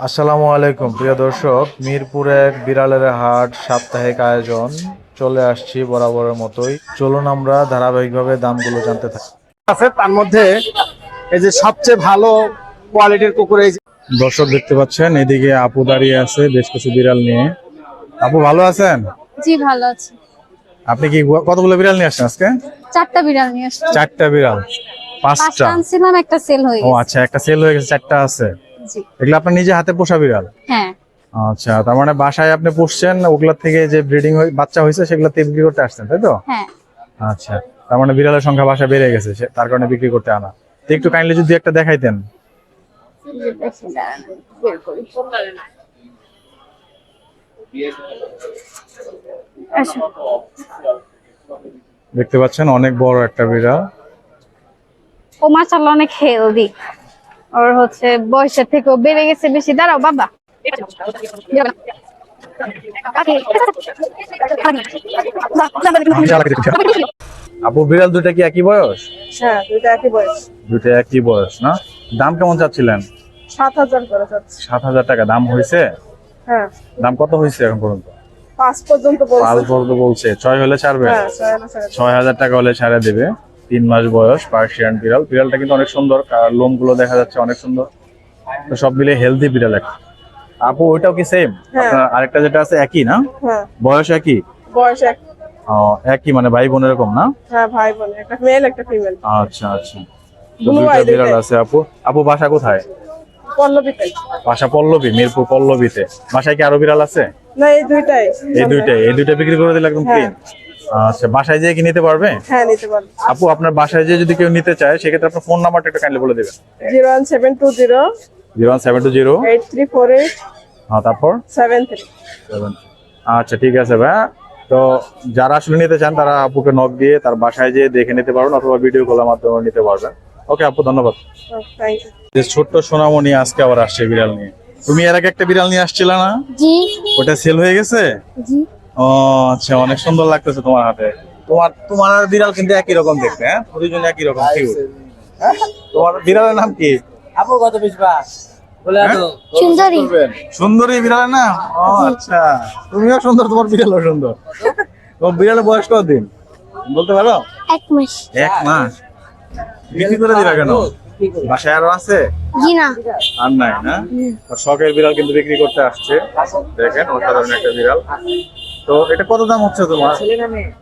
আসসালামু আলাইকুম প্রিয় দর্শক, মিরপুর এক বিড়ালের হাট সাপ্তাহিক আয়োজন চলে আসছি বরাবরের মতোই। চলুন আমরা ধারাবাহিকভাবে দামগুলো জানতে থাকি। আছে তার মধ্যে এই যে সবচেয়ে ভালো কোয়ালিটির কুকুর এই যে দর্শক দেখতে পাচ্ছেন, এদিকে আপু দাঁড়িয়ে আছে বেশ কিছু বিড়াল নিয়ে। আপু ভালো আছেন? জি ভালো আছি। আপনি কি কতগুলো বিড়াল নিয়ে আসছেন আজকে? চারটা বিড়াল নিয়ে আসছি। চারটা বিড়াল? পাঁচটা পাঁচটা আনছিলাম, একটা সেল হয়ে ও গেছে। আচ্ছা, একটা সেল হয়ে গেছে, চারটা আছে। জি এগুলো আপনার নিজে হাতে পোষা বিড়াল? হ্যাঁ আচ্ছা, তার মানে বাসায় আপনি পুষছেন, ওগুলা থেকে যে ব্রিডিং বাচ্চা হয়েছে সেগুলো থেকে বিক্রি করতে আসছেন, তাই তো? হ্যাঁ। আচ্ছা, তার মানে বিড়ালের সংখ্যা বাসায় বেড়ে গেছে, তার কারণে বিক্রি করতে আনা। তো একটু কাইন্ডলি যদি একটা দেখাইতেন। বের করি। আচ্ছা, দেখতে পাচ্ছেন অনেক বড় একটা বিড়াল। ও মাশাআল্লাহ অনেক হেলদি। ওর হচ্ছে বয়সের থেকেও বেড়ে গেছে বেশি। দাঁড়াও বাবা। আপু বিড়াল দুটা কি একই বয়স? হ্যাঁ, দুইটা একই বয়স। দুটো একই বয়স না? দাম কেমন চাচ্ছিলেন? 7,000 করে যাচ্ছে। 7,000 টাকা দাম হয়েছে? হ্যাঁ, দাম কত হয়েছে এখন পর্যন্ত? 5 পর্যন্ত বলছে। পাল পর্যন্ত বলছে, 6 হলে ছাড়বে? হ্যাঁ, 6,000 6,000 টাকা হলে ছাড়া দেবে। 3 মাস বয়স পার্সিয়ান বিড়াল। বিড়ালটা কিন্তু অনেক সুন্দর, লোম গুলো দেখা যাচ্ছে অনেক সুন্দর। তো সব মিলে হেলদি বিড়াল একটা। আপু ওইটাও কি সেম? হ্যাঁ। আপনার আরেকটা যেটা আছে একই না? হ্যাঁ, বয়স একই? বয়স এক। ও, একই মানে ভাই বোন এরকম না? হ্যাঁ, ভাই বোন, একটা মেল একটা ফিমেল। আচ্ছা আচ্ছা। তো Blue দুইটা eye বিড়াল দুইটাই। আছে আপু। আপু বাসা কোথায়? পল্লবীতে। বাসা পল্লবী, মিরপুর পল্লবীতে। বাসায় কি আরো বিড়াল আছে? না, এই দুইটাই। এই দুইটা বিক্রি করে দিলে একদম হ্যাঁ। ক্লিন। আচ্ছা, বাসায় যেয়ে কি নিতে পারবে? হ্যাঁ, নিতে পারবে। আপু আপনার বাসায় যেয়ে যদি কেউ নিতে চায় সেক্ষেত্রে আপনার ফোন নাম্বারটা একটু কাইন্ডলি বলে দেবেন। 01720 01720 8348 তারপর 73। 7। আচ্ছা ঠিক আছে ভাই। তো যারা আসলে নিতে চান তারা আপুকে নক দিয়ে তার বাসায় যেয়ে দেখে নিতে পারবেন অথবা ভিডিও কলের মাধ্যমে নিতে পারবেন। ওকে আপু, ধন্যবাদ। Thank you. যে ছোট্ট সোনামণি আজকে আবার আসছে বিড়াল নিয়ে। তুমি এর আগে একটা বিড়াল নিয়ে আসছিলে না? জি ওটা সেল হয়ে গেছে? জি। ও আচ্ছা, অনেক সুন্দর লাগতেছে তোমার হাতে। তোমার আর বিড়াল কিন্তু একই রকম দেখতে, হ্যাঁ দুইজন একই রকম কিউট। তোমার বিড়ালের নাম কি? আপু কত পিস পাস বলে হ্যাঁ? তো সুন্দরী। সুন্দরী বিড়ালের নাম? ও আচ্ছা, তুমিও সুন্দর, তোমার বিড়ালও সুন্দর। তোমার বিড়ালের বয়স কতদিন বলতে পারো? 1 মাস। 1 মাস? বিক্রি করে দিলা কেন? বাসায় আরো আছে? জি না। আর নাই না? ওর শখের বিড়াল কিন্তু বিক্রি করতে আসছে। দেখেন অসাধারণ একটা বিড়াল। তো এটা কত দাম হচ্ছে তোমার?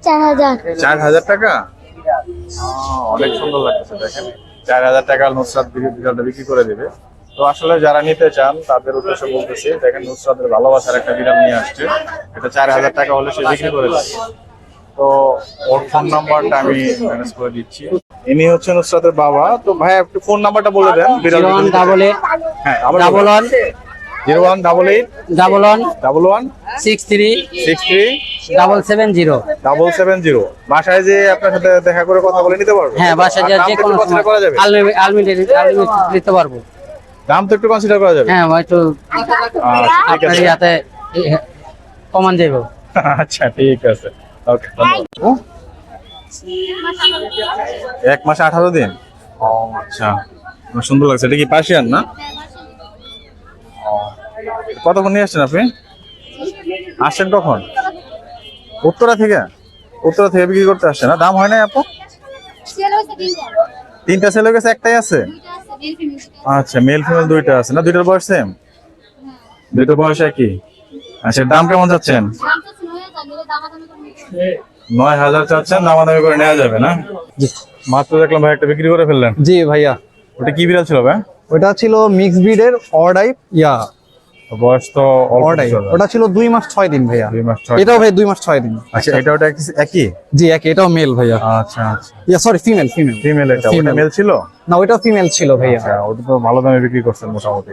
4000। 4,000 টাকা? অনেক সুন্দর লাগতেছে দেখেন। 4,000 টাকা নুসরাত বিড়ালটা বিক্রি করে দিবে। তো আসলে যারা নিতে চান তাদের উদ্দেশ্যে বলতেছি, দেখেন নুসরাতের ভালোবাসার একটা বিড়াল নিয়ে আসছে। এটা 4,000 টাকা হলে সে বিক্রি করে দেবে। তো ওর ফোন নাম্বারটা আমি ম্যানেজ করে দিচ্ছি। ইনি হচ্ছে নুসরাতের বাবা। তো ভাই একটু ফোন নাম্বারটা বলে দেন বিড়াল। 018 হ্যাঁ, আবার 11 0188 11 63 63 770। 770। বাসায় যে আপনার সাথে দেখা করে কথা বলে নিতে পারবো? হ্যাঁ, বাসায় আর যে দামটা কোনো একটু consider করা যাবে? আলমিটেড দিতে পারবো। দাম তো একটু কনসিডার করা যাবে? হ্যাঁ, হয়তো আচ্ছা, ঠিক আপনার আছে। ইয়াতে কমান যাইব। আচ্ছা ঠিক আছে, ওকে ধন্যবাদ। 1 মাস 18 দিন? ও আচ্ছা, অনেক সুন্দর লাগছে। এটা কি পার্সিয়ান না? ও, কতক্ষণ নিয়ে আসছেন আপনি? আসছেন কখন? উত্তরা থেকে? উত্তরা থেকে বিক্রি করতে আসছেন না? দাম হয় নাই আপু? সেল হইছে 3টা। 3টা সেল হয়ে গেছে, একটাই আছে? আচ্ছা, মেল ফিমেল দুইটা আছে না? দুইটার বয়স সেম? দুইটার বয়স একই? আচ্ছা, দাম কেমন যাচ্ছেন? 9,000 চাচ্ছেন, দামাদামি করে নেওয়া যাবে না? মাত্র দেখলাম ভাই একটা বিক্রি করে ফেললেন। জি ভাইয়া, ওটা কি বিড়াল ছিল ভাই? ওটা ছিল মিক্স ব্রিডের অর্ডাই বয়স তো অল্প অর্ডাই। ছিল। ওটা ছিল 2 মাস 6 দিন ভাইয়া। 2 মাস 6। এটাও ভাই 2 মাস 6 দিন। আচ্ছা, এটা ওটা একই? জি একই, এটাও মেল ভাইয়া। আচ্ছা আচ্ছা, সরি ফিমেল। ফিমেল। এটা ওটা Female। মেল ছিল? না, ওইটাও ফিমেল ছিল ভাইয়া। আচ্ছা, ওটা তো ভালো দামে বিক্রি করছেন মোটামুটি।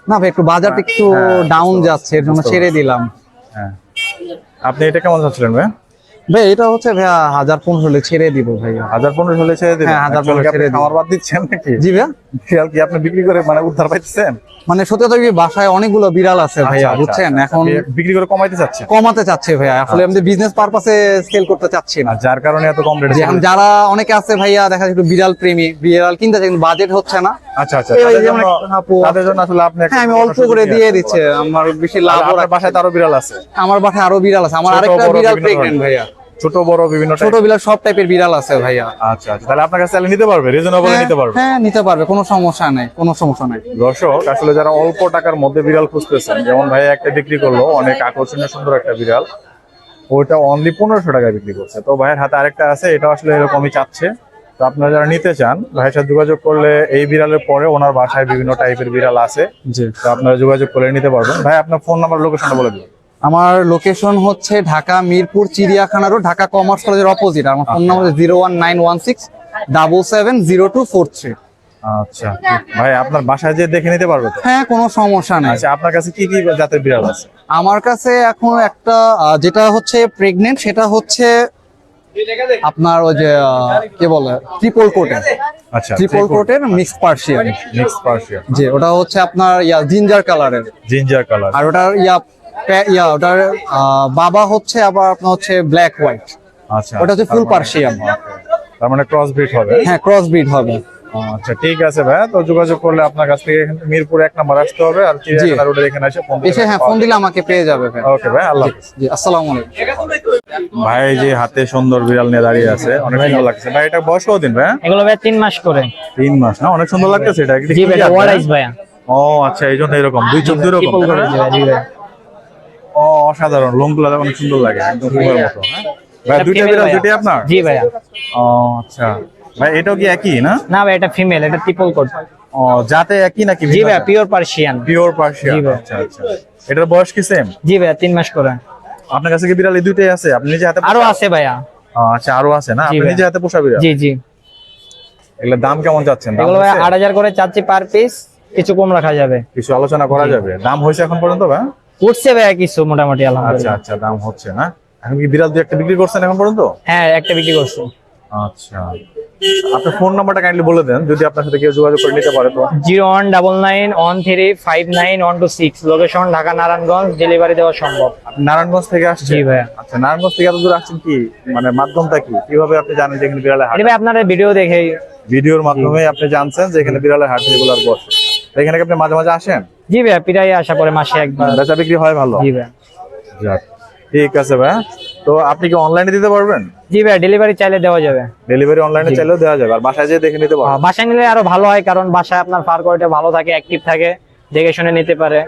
না ভাই, একটু বাজারটা একটু হ্যাঁ, ডাউন বুঝতে যাচ্ছে, এর জন্য বুঝতে ছেড়ে দিলাম। হ্যাঁ, আপনি এটা কেমন চাচ্ছিলেন ভাই? ভাই এটা হচ্ছে ভাইয়া 1015 হলে ছেড়ে দিব ভাইয়া। 1,500 হলে ছেড়ে দিবেন? হ্যাঁ, 1,500 ছেড়ে দিন। খামার বাদ দিচ্ছেন নাকি? জি ভাইয়া, বিড়াল কি আপনি বিক্রি করে মানে উদ্ধার পাইতেছেন? মানে সত্যি কথা কি, বাসায় অনেকগুলো বিড়াল আছে ভাইয়া, আচ্ছা, বুঝছেন? আচ্ছা, এখন বিক্রি করে কমাইতে চাচ্ছেন? কমাতে চাচ্ছে ভাইয়া, আসলে আচ্ছা। আমি বিজনেস পারপাসে সেল করতে চাচ্ছি না। আর যার কারণে এত কম রেটে যে এখন যারা অনেকে আছে ভাইয়া, দেখা যায় একটু বিড়াল প্রেমী, বিড়াল কিনতে চায় কিন্তু বাজেট হচ্ছে না, আচ্ছা আচ্ছা, এই তাদের যেমন জন্য- একটা আপু তাদের জন্য আসলে আপনি একটা হ্যাঁ আমি অল্প সুযোগ করে দিয়ে আছেন। দিচ্ছে, আমার বেশি লাভ আপনার বাসায় তো আরো বিড়াল আছে, আমার বাসায় আরো বিড়াল আছে, আমার ছোট আরেকটা বড় বিড়াল বিভিন্ন প্রেগনেন্ট ধরনের। ভাইয়া, ছোট বড় বিভিন্ন ছোট type। বিড়াল সব টাইপের বিড়াল আছে ভাইয়া। আচ্ছা আচ্ছা, তাহলে আপনার কাছে চাইলে নিতে পারবে, রিজনেবল নিতে পারবে। হ্যাঁ নিতে পারবে, কোনো সমস্যা নাই, কোনো সমস্যা নাই। দর্শক আসলে যারা অল্প টাকার মধ্যে বিড়াল খুঁজতেছেন, যেমন ভাই একটা বিক্রি করলো অনেক আকর্ষণীয় সুন্দর একটা বিড়াল, ওইটা অনলি 1500 টাকায় বিক্রি করছে। তো ভাইয়ের হাতে আরেকটা আছে, এটা আসলে এরকমই চাচ্ছে। তো আপনারা যারা নিতে চান ভাইয়ের সাথে যোগাযোগ করলে এই বিড়ালের পরে ওনার বাসায় বিভিন্ন টাইপের বিড়াল আছে, জি, তো আপনারা যোগাযোগ করে নিতে পারবেন। ভাই আপনার ফোন নাম্বার লোকেশনটা বলে দিন। আমার লোকেশন হচ্ছে ঢাকা মিরপুর চিড়িয়াখানা রোড, ঢাকা কমার্স কলেজের অপোজিট। আমার ফোন নাম্বার 01916770243। আচ্ছা ভাই আপনার বাসায় যে দেখে নিতে পারবে তো? হ্যাঁ কোনো সমস্যা নেই। আচ্ছা, আপনার কাছে কি কি জাতের বিড়াল আছে? আমার কাছে এখন একটা যেটা হচ্ছে প্রেগনেন্ট, সেটা হচ্ছে আপনার ওই যে কি বলে ট্রিপল কোটের, আচ্ছা, ট্রিপল কোটের মিক্স পার্সিয়ান। মিক্স পার্সিয়ান, জি, ওটা হচ্ছে আপনার জিঞ্জার কালারের, জিঞ্জার কালার। আর ওটার ওটার বাবা হচ্ছে আবার আপনার হচ্ছে ব্ল্যাক হোয়াইট, আচ্ছা, ওটা হচ্ছে ফুল পার্সিয়ান। তার মানে ক্রস ব্রিড হবে। হ্যাঁ ক্রস ব্রিড হবে। আচ্ছা ঠিক আছে ভাই, তো যোগাযোগ করলে আপনার কাছ থেকে এখান থেকে মিরপুর 1 নম্বর আসতে হবে, আর চিড়িয়াখানা রোডের এখানে এসে ফোন এসে হ্যাঁ ফোন দিলে আমাকে পেয়ে যাবে ভাই। ওকে ভাই, আল্লাহ হাফেজ। জি আসসালামু আলাইকুম। ভাই যে হাতে সুন্দর বিড়াল নিয়ে দাঁড়িয়ে আছে, অনেক সুন্দর লাগছে ভাই। এটা বয়স কতদিন ভাই? এগুলো ভাই 3 মাস করে। 3 মাস না, অনেক সুন্দর লাগতেছে। এটা কি জি ভাই, জাত ভাই? ওয়ারাইস ভাইয়া। ও আচ্ছা, এই জন্য এরকম দুই চোখ দুই রকম, ট্রিপল করে জি ভাই, জি ভাই। ও অসাধারণ, লোমগুলো অনেক সুন্দর লাগে, একদম ফুলের মতো। হ্যাঁ ভাই, এটা দুইটা female বিড়াল ভাইয়া। দুইটাই আপনার? জি ভাইয়া। ও আচ্ছা ভাই, এটাও কি একই না? না ভাই, এটা ফিমেল, এটা ট্রিপল কোট। ও জাতে একই নাকি? জি ভাইয়া, পিওর পার্সিয়ান। Pure Persian. জি ভাই। আচ্ছা আচ্ছা, এটার বয়স কি সেম? জি ভাইয়া, 3 মাস করে। আপনার কাছে কি বিড়াল এই দুইটাই আছে? আপনি নিজে হাতে আরো পোষা? আছে ভাইয়া। আচ্ছা আরো আছে না, জি আপনি ভাই। নিজে হাতে পোষা বিড়াল? জি জি। এগুলোর দাম কেমন যাচ্ছেন? দাম এগুলো ভাই হয়েছে? 8000 করে চাচ্ছি পার পিস, কিছু কম রাখা যাবে। কিছু আলোচনা করা যাবে? দাম হয়েছে এখন পর্যন্ত ভাই? উঠছে ভাইয়া কিছু মোটামুটি, আচ্ছা আলহামদুলিল্লাহ। আচ্ছা, দাম হচ্ছে না। এখন কি বিড়াল দুই একটা বিক্রি করছেন এখন পর্যন্ত? হ্যাঁ, একটা বিক্রি করছি। আচ্ছা, আপনার ফোন নাম্বারটা কাইন্ডলি বলে দেন, যদি আপনার সাথে কেউ যোগাযোগ করে নিতে পারে তো। 01991359126, লোকেশন ঢাকা নারায়ণগঞ্জ, ডেলিভারি দেওয়া সম্ভব। আপনি নারায়ণগঞ্জ থেকে আসছেন? জি ভাইয়া। আচ্ছা, নারায়ণগঞ্জ থেকে এত দূর আসছেন কি মানে মাধ্যমটা কি, কিভাবে আপনি জানেন যে এখানে বিড়ালের হাট? এটা ভাই আপনারা ভিডিও দেখে। ভিডিওর মাধ্যমে আপনি জানছেন যে এখানে বিড়ালের হাট রেগুলার বসে। তো এখানে কি আপনি মাঝে মাঝে আসেন? জি ভাইয়া, প্রায় আসা পরে মাসে একবার। বেচা বিক্রি হয় ভালো? জি ভাইয়া। যাক, ঠিক আছে ভাই। তো আপনি কি অনলাইনে দিতে পারবেন? জি ভাইয়া, ডেলিভারি চাইলে দেওয়া যাবে। ডেলিভারি অনলাইনে চাইলেও দেওয়া যাবে, আর বাসায় যেয়ে দেখে নিতে পারবেন? বাসায় নিলে আরো ভালো হয়, কারণ বাসায় আপনার ফার কোয়ালিটি ভালো থাকে, অ্যাক্টিভ থাকে, দেখে শুনে নিতে পারে।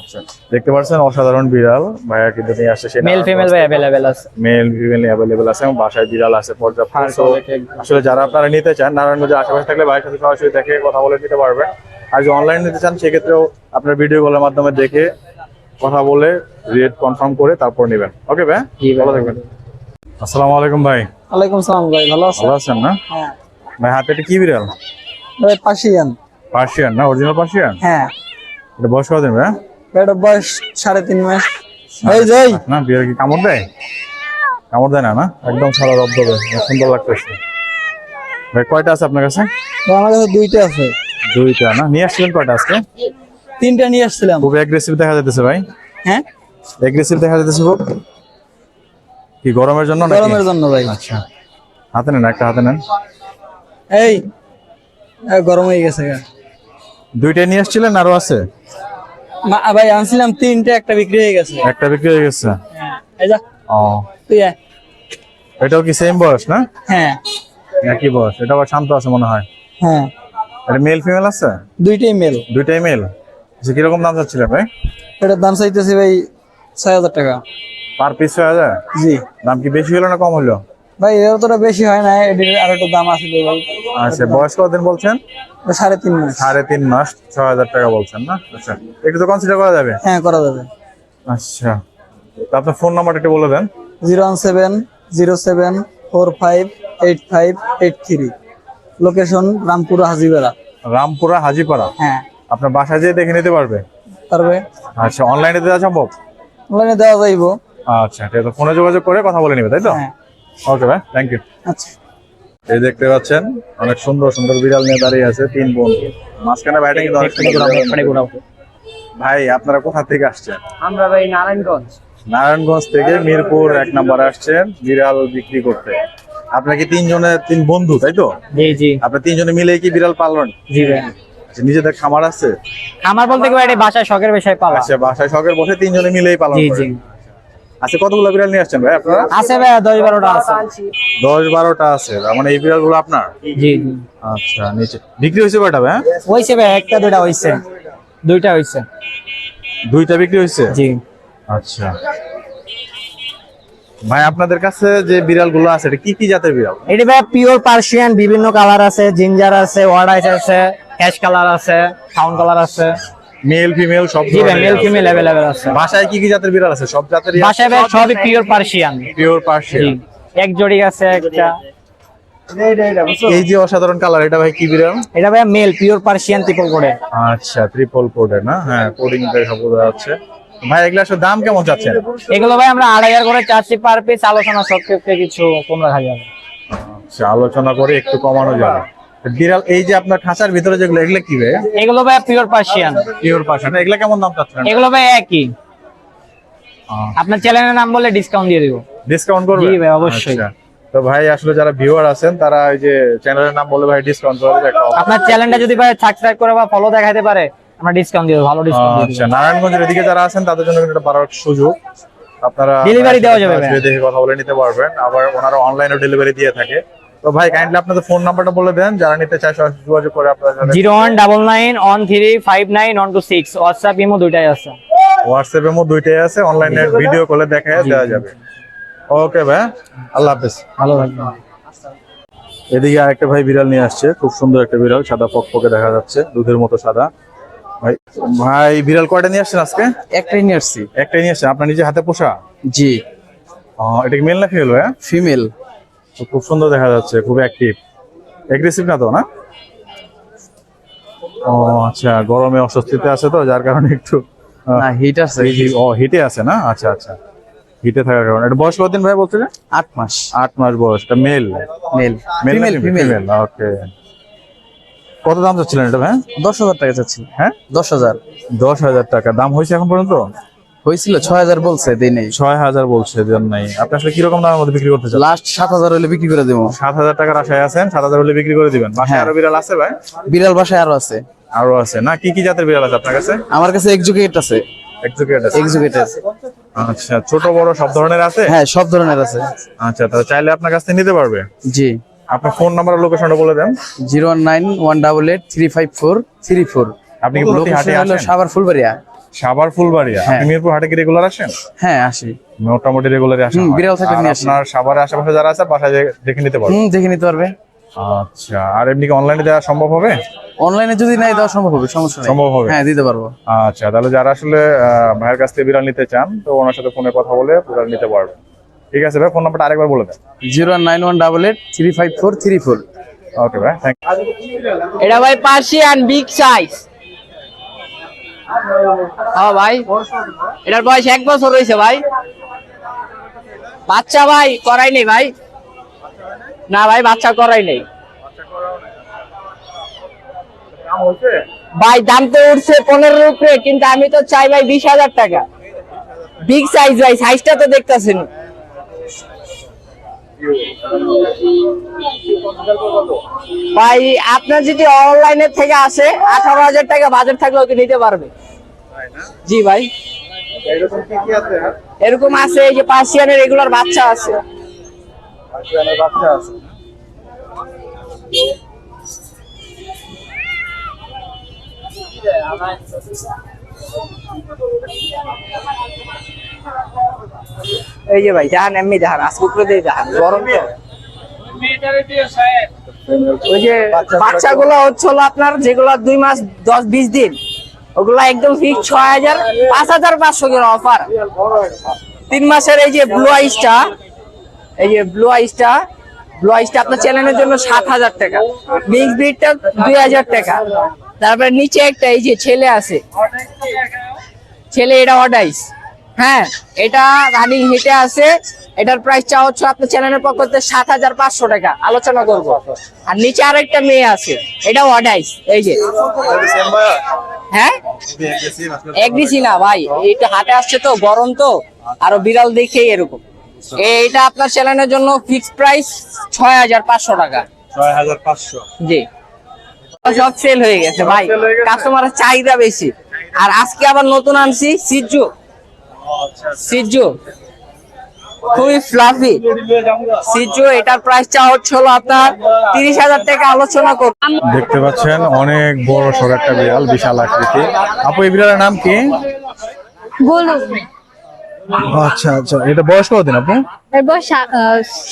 আচ্ছা, দেখতে পাচ্ছেন অসাধারণ বিড়াল ভাইয়া কিন্তু নিয়ে আসছে। সেটা মেল ফিমেল ভাই অ্যাভেলেবেল আছে। মেল ফিমেল অ্যাভেলেবল আছে, এবং বাসায় বিড়াল আছে পর্যাপ্ত। ফার So, কোয়ালিটি আসলে যারা আপনারা নিতে চান নারায়ণগঞ্জের আশেপাশে থাকলে ভাইয়ের সাথে সরাসরি দেখে কথা বলে নিতে পারবেন। আর যদি অনলাইন নিতে চান সেক্ষেত্রেও আপনার ভিডিও কলের মাধ্যমে দেখে কথা বলে রেট কনফার্ম করে তারপর নেবেন। ওকে ভাই, জি ভাই। ভালো থাকবেন। আসসালামু আলাইকুম ভাই। ওয়ালাইকুম সালাম ভাই, ভালো আছেন? ভালো আছেন না? হ্যাঁ ভাই হাতে এটা কি বিড়াল? ভাই পার্সিয়ান। পার্সিয়ান না, অরিজিনাল পার্সিয়ান? হ্যাঁ এটা বয়স কতদিন ভাই? এটা বয়স 3.5 মাস। এই যাই না, বিড়াল কি কামড় দেয়? কামড় দেয় না? না, একদম সারা রব্দবে, সুন্দর লাগতেছে। ভাই কয়টা আছে আপনার কাছে? আমার কাছে দুইটা আছে। দুইটা না, নিয়ে আসছিলেন কয়টা আজকে? 3টা নিয়ে আসছিলাম। খুব অ্যাগ্রেসিভ দেখা যাচ্ছে ভাই। হ্যাঁ অ্যাগ্রেসিভ দেখা যাচ্ছে খুব। কি গরমের জন্য নাকি? গরমের জন্য ভাই। আচ্ছা, হাতে নেন, একটা হাতে নেন। এই গরম হয়ে গেছে গা। দুইটাই নিয়ে আসছিলেন আরো আছে? ভাই আনছিলাম 3টা, একটা বিক্রি হয়ে গেছে। একটা বিক্রি হয়ে গেছে। হ্যাঁ এই যা ও, তুই আয়। এটাও কি সেম বয়স না? হ্যাঁ একই বয়স। এটা আবার শান্ত আছে মনে হয়। হ্যাঁ এটা মেল ফিমেল আছে? দুইটাই মেল। দুইটাই মেল। আচ্ছা, কিরকম দাম চাচ্ছিলেন ভাই? এটার দাম চাইতেছি ভাই 6000 টাকা। Per piece 6000? জি দাম কি বেশি হলো না কম হলো? ভাই এতটা বেশি হয় না, এটির আর একটু দাম আছে তো ভাই। আচ্ছা, বয়স কতদিন বলছেন? 3.5 মাস। 3.5 মাস, 6000 টাকা বলছেন না? আচ্ছা, একটু তো কনসিডার করা যাবে। হ্যাঁ করা যাবে। আচ্ছা, তো আপনার ফোন নাম্বারটা একটু বলে দেন। 01707458583, লোকেশন রামপুরা হাজিবেড়া। রামপুরা হাজিপাড়া। হ্যাঁ আপনার বাসায় যেয়ে দেখে নিতে পারবে? পারবে। আচ্ছা, অনলাইনে দেওয়া সম্ভব? অনলাইনে দেওয়া যাইবো। আচ্ছা, ঠিক আছে, ফোনে যোগাযোগ করে কথা বলে নিবে, তাই তো? হ্যাঁ ওকে ভাই, থ্যাংক ইউ। আচ্ছা। এই দেখতে পাচ্ছেন অনেক সুন্দর সুন্দর বিড়াল নিয়ে দাঁড়িয়ে আছে 3 বন্ধু। মাঝখানে ভাইটা কিন্তু অনেক সুন্দর বিড়াল। ভাই আপনারা কোথা থেকে আসছেন? আমরা ভাই নারায়ণগঞ্জ। নারায়ণগঞ্জ থেকে মিরপুর 1 নম্বরে আসছেন বিড়াল বিক্রি করতে। আপনারা কি 3 বন্ধু, তাই তো? জি জি। আপনারা 3 জনে মিলে কি বিড়াল পালন? জি ভাই। নিজেদের খামার আছে? আমার বলতে কি ভাই এটা বাসায় শখের বিষয় পালা। আচ্ছা, বাসায় শখের বসে তিনজনে মিলেই পালন জি করেন। জি আচ্ছা, কতগুলো বিড়াল নিয়ে আসছেন ভাই আপনারা? আছে ভাই 10-12টা আছে। 10-12টা আছে, তার মানে এই বিড়াল গুলো আপনার? জি জি আচ্ছা, নিচে বিক্রি হয়েছে কয়টা ভাই? হইছে ভাই, একটা দুইটা হইছে, দুইটা হইছে। 2টা বিক্রি হয়েছে? জি আচ্ছা ভাই, আপনাদের কাছে যে বিড়াল গুলো আছে এটা কি কি জাতের বিড়াল? এটা ভাই পিওর পার্সিয়ান, বিভিন্ন কালার আছে, জিঞ্জার আছে, ওয়ার্ডাইস আছে, ক্যাশ কালার আছে, ফাউন কালার আছে। মেল ফিমেল সব জি ভাই, ধরনের মেল আছে। ফিমেল अवेलेबल আছে। বাসায় কি কি জাতের বিড়াল আছে? সব জাতেরই বাসায় ভাই সবই পিওর পার্সিয়ান। পিওর জি, পার্সিয়ান। এক জোড়ি আছে একটা। এই যে অসাধারণ কালার, এটা ভাই কি বিড়াল? এটা ভাই মেল পিওর পার্সিয়ান ট্রিপল কোডে। আচ্ছা, ট্রিপল কোডের না? হ্যাঁ, কোডিং দেখা বোঝা যাচ্ছে। ভাই এগুলা আসলে দাম কেমন চাচ্ছেন? এগুলো ভাই আমরা 2500 করে চাচ্ছি পার পিস, আলোচনা সাপেক্ষে কিছু কম রাখা যাবে। আচ্ছা, আলোচনা করে একটু কমানো যাবে। বিড়াল এই যে আপনার খাঁচার ভিতরে যেগুলো, এগুলো কি ভাই? এগুলো ভাই পিওর পার্সিয়ান। Pure Persian. এগুলা কেমন দাম চাচ্ছেন? এগুলো ভাই একই, আপনার চ্যানেলের নাম বলে ডিসকাউন্ট দিয়ে দিব। ডিসকাউন্ট করবেন? জি ভাই, অবশ্যই। আচ্ছা, তো ভাই আসলে যারা ভিউয়ার আছেন তারা এই যে চ্যানেলের নাম বলে ভাই ডিসকাউন্ট করে একটা offer। আপনার চ্যানেলটা যদি ভাই সাবস্ক্রাইব করে বা ফলো দেখাইতে পারে, আমরা ডিসকাউন্ট দিব, ভালো ডিসকাউন্ট দিব। আচ্ছা, নারায়ণগঞ্জের এদিকে যারা আছেন তাদের জন্য কিন্তু এটা বাড়ার সুযোগ। আপনারা Delivery দেওয়া যাবে ভাই। আসলে দেখে কথা বলে নিতে পারবেন, আবার ওনারা অনলাইনে ডেলিভারি দিয়ে থাকে। তো ভাই কাইন্ডলি আপনাদের ফোন নাম্বারটা বলে দেন, যারা নিতে চায় সরাসরি যোগাযোগ করে আপনাদের সাথে। 0199135926। হোয়াটসঅ্যাপ ইমো দুইটাই আছে। হোয়াটসঅ্যাপ এমও দুইটাই আছে, অনলাইনে ভিডিও কলে দেখায় দেওয়া যাবে। ওকে ভাই, আল্লাহ হাফেজ। ভালো থাকবেন। এদিকে আরেকটা ভাই বিড়াল নিয়ে আসছে, খুব সুন্দর একটা বিড়াল, সাদা ফকফকে দেখা যাচ্ছে, দুধের মতো সাদা। ভাই ভাই বিড়াল কয়টা নিয়ে আসছেন আজকে? একটাই নিয়ে আসছি। একটাই নিয়ে আসছেন? আপনার নিজে হাতে পোষা? জি, এটা কি মেল না ফিমেল ভাই? ফিমেল। তো খুব সুন্দর দেখা যাচ্ছে, খুব অ্যাক্টিভ, এগ্রেসিভ না তো না? ও আচ্ছা, গরমে অস্বস্তিতে আছে তো যার কারণে একটু না, হিট আছে। হিটে আছে না? আচ্ছা আচ্ছা, হিটে থাকার কারণে। এটা বয়স কতদিন ভাই বলতে? 8 মাস। 8 মাস বয়স। এটা male? Male. Male female female. Okay. কত দাম চাচ্ছিলেন এটা ভাই? 10,000 টাকা চাচ্ছি। হ্যাঁ, 10,000 10,000 টাকা দাম হয়েছে এখন পর্যন্ত? হয়েছিল, 6,000 বলছে, দেই নাই। 6,000 বলছে, দেন নাই। আপনি আসলে কিরকম দামের মধ্যে বিক্রি করতে চান? লাস্ট 7,000 হলে বিক্রি করে দেবো। 7,000 টাকার আশায় আছেন, 7,000 হলে বিক্রি করে দিবেন। বাসায় হ্যাঁ। আরো বিড়াল আছে ভাই? বিড়াল বাসায় আরো আছে। আরো আছে না? কি কি জাতের বিড়াল আছে আপনার কাছে? আমার কাছে এক্সুকেট আছে। এক্সিকিউট আছে? এক্সুকেটের। আচ্ছা, ছোট বড় সব ধরনের আছে? হ্যাঁ, সব ধরনের আছে। আচ্ছা, তাহলে চাইলে আপনার কাছ থেকে নিতে পারবে। জি। আপনার ফোন নাম্বার আর লোকেশনটা বলে দেন। 01918835434। আপনি কি প্রতি হাটে লোকেশন হলো আসেন? সাভার ফুলবাড়িয়া। সাভার ফুলবাড়িয়া। হ্যাঁ। আপনি মিরপুর হাটে কি রেগুলার আসেন? হ্যাঁ, আসি। মোটামুটি রেগুলারই আসেন? বিড়াল থাকলে আর নিয়ে আসি। আপনার সাভারের আশেপাশে যারা আছে বাসায় দেখে নিতে পারবেন? দেখে নিতে পারবে। আচ্ছা, আর এমনি কি অনলাইনে দেওয়া সম্ভব হবে? অনলাইনে যদি নাই দেওয়া সম্ভব হবে, সমস্যা নেই। সম্ভব হবে? হ্যাঁ, দিতে পারবো। আচ্ছা, তাহলে যারা আসলে ভাইয়ের কাছ থেকে বিড়াল নিতে চান তো ওনার সাথে ফোনে কথা বলে বিড়াল নিতে পারবেন। ঠিক আছে ভাই, ফোন নাম্বারটা আরেকবার বলে দেন। 09188354334। ওকে ভাই, থ্যাংক এটা ভাই পার্সিয়ান বিগ সাইজ। হ্যাঁ ভাই, এটার বয়স 1 বছর হয়েছে ভাই। বাচ্চা ভাই করাই নেই ভাই। না ভাই, বাচ্চা করাই নেই ভাই। দাম তো উঠছে 15 উপরে, কিন্তু আমি তো চাই ভাই 20,000 টাকা। বিগ সাইজ ভাই, সাইজটা তো দেখতেছেন ভাই। আপনার যদি অনলাইনের থেকে আসে 18,000 টাকা বাজার থাকলে ওকে নিতে পারবে। জি ভাই, এরকম আছে, এই যে পার্সিয়ানের রেগুলার বাচ্চা আছে। বাচ্চা আছে। এই যে ভাই জাহান, এমনি জাহান আজকে উপরে দিয়ে জাহান, গরম তো। ওই যে বাচ্চাগুলো হচ্ছে হলো আপনার, যেগুলো 2 মাস 10-20 দিন, ওগুলো একদম ফিক্স 6,000, 5,500 করে অফার। 3 মাসের এই যে ব্লু আইসটা, এই যে ব্লু আইসটা আপনার চ্যানেলের জন্য 7,000 টাকা। মিক্স ব্রিডটা 2,000 টাকা। তারপরে নিচে একটা এই যে ছেলে আছে, ছেলে, এটা অডাইস। হ্যাঁ, এটা রানিং হিটে আছে। এটার প্রাইস চা হচ্ছে আপনার চ্যানেলের পক্ষ থেকে 7,500 টাকা, আলোচনা করব। আর নিচে আরেকটা মেয়ে আছে, এটাও অডাইস। এই যে, হ্যাঁ এগ্রিসি না ভাই, এটা হাটে আসছে তো, গরম তো, আরো বিড়াল দেখেই এরকম। এইটা আপনার চ্যানেলের জন্য ফিক্সড প্রাইস 6,500 টাকা। 6,500। জি। সব সেল হয়ে গেছে ভাই, Sell হয়ে গেছে? কাস্টমারের চাহিদা বেশি। আর আজকে আবার নতুন আনছি সিজু, সিজু খুবই ফ্লাফি সিজু। এটার প্রাইস চা হচ্ছিল আপনার 30,000 টাকা, আলোচনা করব। দেখতে পাচ্ছেন অনেক বড় সড় একটা বিড়াল, বিশাল আকৃতি। আপু এই বিড়ালের নাম কি? গোলু। আচ্ছা আচ্ছা, এটা বয়স কতদিন আপু? এর বয়স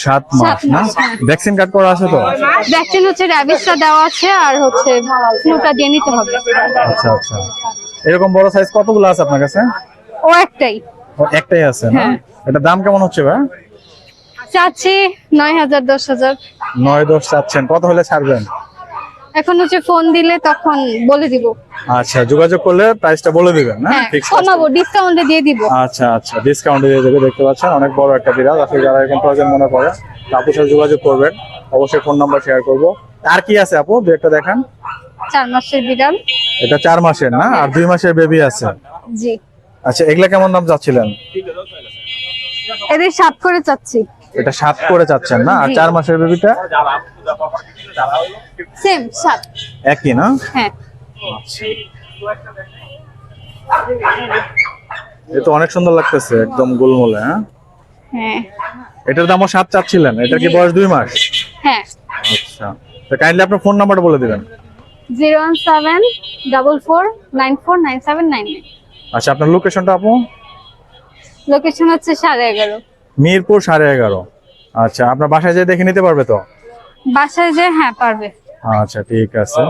7 মাস না? ভ্যাকসিন কার্ড করা আছে তো? ভ্যাকসিন হচ্ছে র্যাবিসটা দেওয়া আছে, আর হচ্ছে ফ্লুটা দিয়ে নিতে হবে। আচ্ছা আচ্ছা, এরকম বড় সাইজ কতগুলো আছে আপনার কাছে? ও একটাই। ও, একটাই আছে না? হ্যাঁ। এটা দাম কেমন হচ্ছে ভাই? চাচ্ছি 9,000 10,000। 9-10 চাচ্ছেন, কত হলে ছাড়বেন? এখন হচ্ছে ফোন দিলে তখন বলে দিব। আচ্ছা, যোগাযোগ করলে প্রাইসটা বলে দিবেন না? হ্যাঁ, ফিক্স কমাবো, ডিসকাউন্টে দিয়ে দিব। আচ্ছা আচ্ছা, ডিসকাউন্টে দিয়ে দেবে। দেখতে পাচ্ছেন অনেক বড় একটা বিড়াল। আসলে যারা এরকম প্রয়োজন মনে করে আপুর সাথে যোগাযোগ করবেন, অবশ্যই ফোন নাম্বার শেয়ার করবো। আর কি আছে আপু, দু একটা দেখান। 4 মাসের বিড়াল। এটা 4 মাসের না, আর 2 মাসের বেবি আছে। জি, আচ্ছা, এগুলা কেমন দাম চাচ্ছিলেন? এদের 7 করে চাচ্ছি। এটা 7 করে চাচ্ছেন না? আর 4 মাসের বেবিটা সেম 7। একই না? হ্যাঁ, এ তো অনেক সুন্দর লাগতেছে, একদম গোলমোলে। হ্যাঁ, হ্যাঁ, এটার দামও 7 চাচ্ছিলেন। এটা কি বয়স 2 মাস? হ্যাঁ। আচ্ছা, তো কাইন্ডলি আপনার ফোন নাম্বারটা বলে দিবেন। 01744949799। আচ্ছা, আপনার লোকেশনটা আপু? লোকেশন হচ্ছে 11:30। মিরপুর 11:30। আচ্ছা, আপনার বাসায় যেয়ে দেখে নিতে পারবে তো? বাসায় যে হ্যাঁ পারবে, আচ্ছা, ঠিক আছে।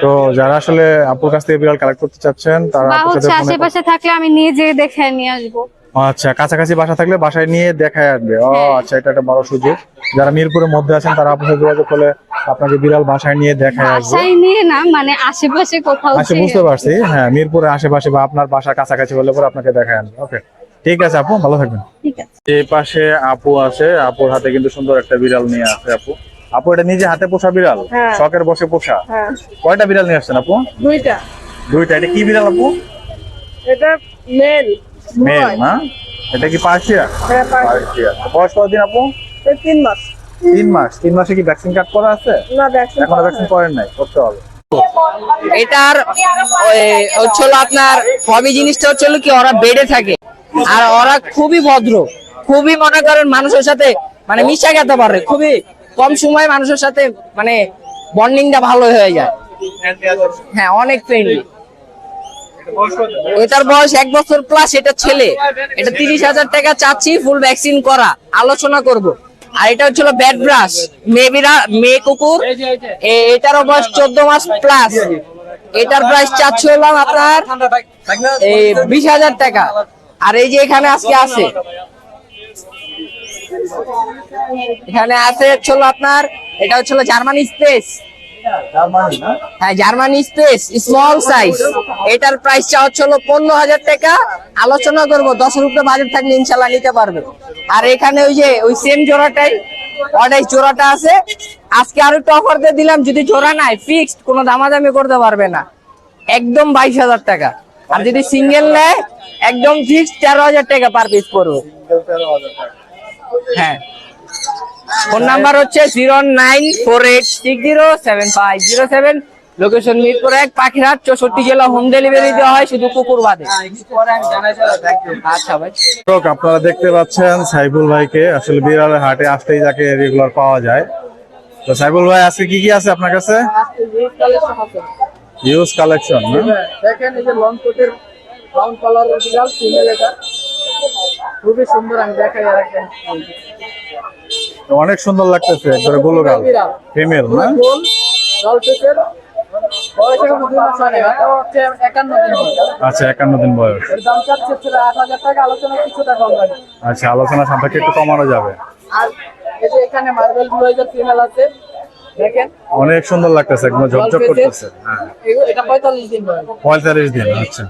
তো যারা আসলে আপুর কাছ থেকে বিড়াল কালেক্ট করতে চাচ্ছেন তারা বা আপুর হচ্ছে সাথে ফোনে আশেপাশে থাকলে আমি নিজে দেখে নিয়ে আসবো। আচ্ছা, কাছাকাছি বাসা থাকলে বাসায় নিয়ে দেখায় আসবে। ও হ্যাঁ। আচ্ছা, এটা একটা বড় সুযোগ। যারা মিরপুরের মধ্যে আছেন তারা আপনার সাথে যোগাযোগ করলে আপনাকে বিড়াল বাসায় নিয়ে দেখায় আসবে। বাসায় নিয়ে না, মানে আশেপাশে কোথাও। আচ্ছা, বুঝতে পারছি। হ্যাঁ, মিরপুরের আশেপাশে বা আপনার বাসার কাছাকাছি হলে পরে আপনাকে দেখায় আনবে। ওকে, ঠিক আছে আপু, ভালো থাকবেন। ঠিক আছে। এই পাশে আপু আছে, আপুর হাতে কিন্তু সুন্দর একটা বিড়াল নিয়ে আছে আপু। আপু, এটা নিজে হাতে পোষা বিড়াল? হ্যাঁ। শখের বসে পোষা? হ্যাঁ, কয়টা বিড়াল নিয়ে আসছেন আপু? 2টা। 2টা। এটা কি বিড়াল আপু? এটা মেল। মেল না? এটা কি পার্সিয়া? হ্যাঁ, পার্সিয়া। বয়স কতদিন আপু? 3 মাস। 3 মাস। 3 মাসে কি ভ্যাকসিন কার্ড করা আছে? না, ভ্যাকসিন এখনো ভ্যাকসিন করেন নাই, করতে হবে। এটার হচ্ছিল আপনার হবি জিনিসটা হচ্ছিল কি, ওরা বেডে থাকে আর ওরা খুবই ভদ্র, খুবই মনে করেন মানুষের সাথে মানে মিশা খেতে পারে, খুবই কম সময়ে মানুষের সাথে মানে বন্ডিংটা ভালো হয়ে যায়। হ্যাঁ, অনেক ফ্রেন্ডলি। এটার বয়স 1 বছর প্লাস। এটা ছেলে। এটা 30,000 টাকা চাচ্ছি, ফুল ভ্যাকসিন করা, আলোচনা করব। আর এটা হচ্ছিল ব্যাড ব্রাশ, মেয়ে কুকুর। এটারও বয়স 14 মাস প্লাস। এটার প্রাইস চাচ্ছিলাম আপনার 20,000 টাকা। আর এই যে এখানে আজকে আছে, এখানে আছে হচ্ছিল আপনার, এটা হচ্ছিল জার্মানি স্পেস। হ্যাঁ, জার্মানি স্পেস স্মল সাইজ। এটার প্রাইস চা হচ্ছিল 15,000 টাকা, আলোচনা করবো। 10 রুপে বাজেট থাকলে ইনশাল্লাহ নিতে পারবে। আর এখানে ওই যে ওই সেম জোড়াটাই, ওটাই জোড়াটা আছে। আজকে আরো একটু অফার দিয়ে দিলাম, যদি জোড়া নাই ফিক্সড, কোনো দামাদামি করতে পারবে না, একদম 22,000 টাকা। আর যদি সিঙ্গেল নেয় একদম ফিক্সড 13,000 টাকা পার পিস পড়বে। হ্যাঁ, ফোন নাম্বার হচ্ছে 09486075007। লোকেশন মিরপুর 1, পাখিরহাট, 64 জেলা। হোম ডেলিভারি দেওয়া হয় শুধু কুকুর বাদে। আচ্ছা ভাই, দর্শক, আপনারা দেখতে পাচ্ছেন সাইফুল ভাইকে। আসলে বিড়ালের হাটে আসতেই যাকে রেগুলার পাওয়া যায়। তো সাইফুল ভাই, আজকে কি কি আছে আপনার কাছে? ইউজ কালেকশন না? দেখেন এই যে লং কোটের ব্রাউন কালারের বিড়াল, ফিমেল। এটা খুবই সুন্দর, আমি দেখাই আর একটা। তো অনেক সুন্দর লাগতেছে, একবারে গোলগাল ফিমেল না? গোল জল পেটের, বয়স এখন 2 মাস হয় না, এটা হচ্ছে 51 দিন বয়স। আচ্ছা, 51 দিন বয়স। এর দাম চাচ্ছে 8,000 টাকা, আলোচনা কিছুটা কম হবে। আচ্ছা, আলোচনা সাপেক্ষে একটু কমানো যাবে। আর এই যে এখানে মার্বেল ব্লু আইজের ফিমেল আছে, দেখেন অনেক সুন্দর লাগতেছে, একদম ঝকঝক করতেছে। হ্যাঁ, এটা 45 দিন বয়স। 45 দিন। আচ্ছা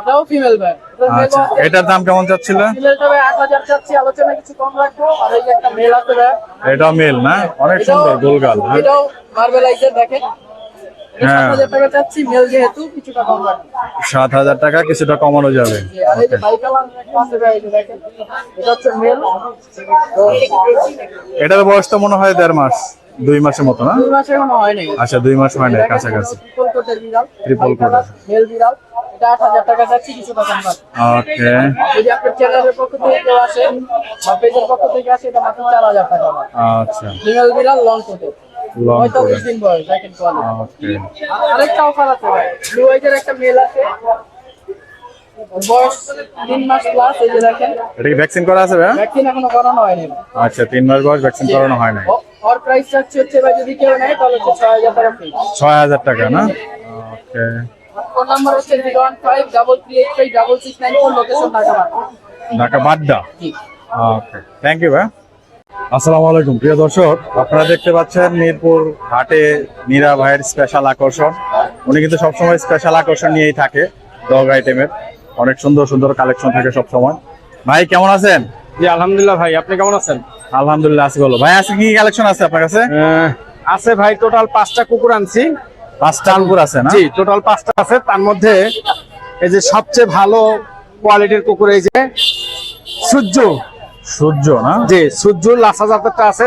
এটাও ফিমেল ভাই। আচ্ছা, এটার দাম কেমন চাচ্ছিলেন? ফিমেলটা ভাই 8,000 চাচ্ছি, আলোচনা কিছু কম রাখবো। আর এই যে একটা মেল আছে ভাই, এটাও মেল না? অনেক সুন্দর গোলগাল। হ্যাঁ, এটাও মার্বেল আইজের, দেখেন। হ্যাঁ। 7,000 টাকা চাচ্ছি, মেল যেহেতু কিছুটা কম রাখবো। 7,000 টাকা কিছুটা কমানো যাবে। আর এই যে বাইকালার একটা আছে ভাই, এই যে দেখেন, এটা হচ্ছে মেল। তো এটার বয়স তো মনে হয় 1.5 মাস। 2 মাসের মতো না? 2 মাস এখনো হয়নি। আচ্ছা 2 মাস হয় না, কাছাকাছি। ট্রিপল কোটের বিড়াল, ট্রিপল কোট। মেল বিড়াল, এটা 8000 টাকা যাচ্ছে, কিছু টাকা কম। ওকে, যদি আপনার চ্যানেলের পক্ষ থেকে কেউ আসে বা পেজের পক্ষ থেকে আসে, এটা মাত্র 4000 টাকা। আচ্ছা ফিমেল বিড়াল লং কোটের, লং হয়তো কোট। 20 দিন বয়স, দেখেন কোয়ালিটি। ওকে, আরেকটা অফার আছে ভাই, ব্লু আইজের একটা মেল আছে, বয়স 3 মাস প্লাস, এই যে দেখেন। এটা কি ভ্যাকসিন করা আছে ভাইয়া? ভ্যাকসিন এখনো করানো হয়নি। আচ্ছা 3 মাস বয়স, ভ্যাকসিন করানো হয় নাই। ওর প্রাইস হচ্ছে ভাই, যদি কেউ নেয় তাহলে হচ্ছে 6000 টাকা ফ্রি। 6000 টাকা না? ওকে, ফোন নাম্বার হচ্ছে 01533856694, লোকেশন ঢাকা। ঢাকা বাড্ডা। জি। ওকে, থ্যাংক ইউ ভাই। আসসালামু আলাইকুম প্রিয় দর্শক, আপনারা দেখতে পাচ্ছেন মিরপুর হাটে মীরা ভাইয়ের স্পেশাল আকর্ষণ। উনি কিন্তু সবসময় স্পেশাল আকর্ষণ নিয়েই থাকে, ডগ আইটেমের অনেক সুন্দর সুন্দর কালেকশন থাকে সবসময়। ভাই কেমন আছেন? জি আলহামদুলিল্লাহ ভাই, আপনি কেমন আছেন? আলহামদুলিল্লাহ আছি ভালো। ভাই আজকে কি কালেকশন আছে আপনার কাছে? আছে ভাই, টোটাল 5টা কুকুর আনছি। 5টা কুকুর আছে না? জি টোটাল 5টা আছে, তার মধ্যে এই যে সবচেয়ে ভালো কোয়ালিটির কুকুর এই যে সূর্য। সূর্য না? জি সূর্য লাসা জাতেরটা আছে,